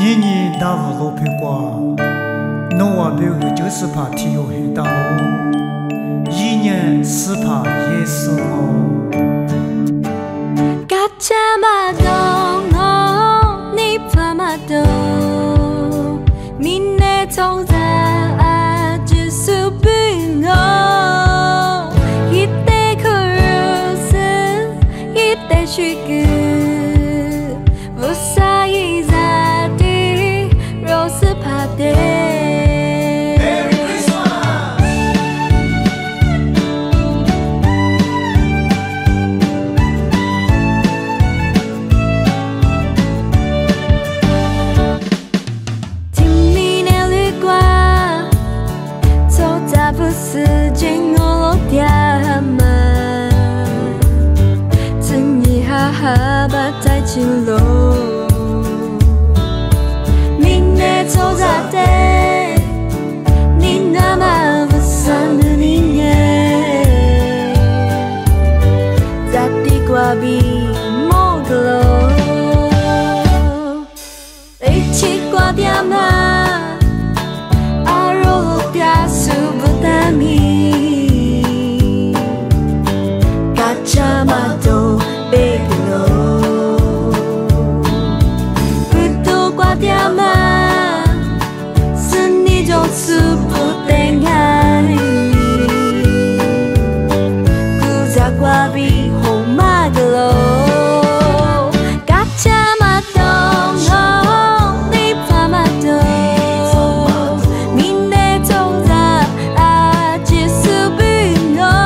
年年大雾落飘刮，农话表个就是怕天有黑大路，一年是怕也是我。가짜마도 네 밤마도 민내 정자 아주 수빈어 이때 그릇은 이때 쉬그 무사히 자디 로스 파데是经我爹妈，真一哈哈把在情路，明年走在的，你那么不散的你耶，在地瓜比莫个喽，一起挂掉嘛。Kacamata beglo Putu guadiama Seni josu putengai Kuza guabi homaglo Kacamata ni pamato Mine toza aji subino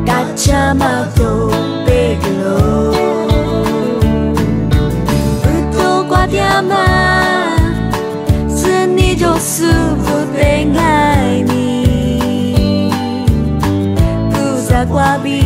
Kacamata beglo Putu guadiama Seni josu putengai ni Kuza guabi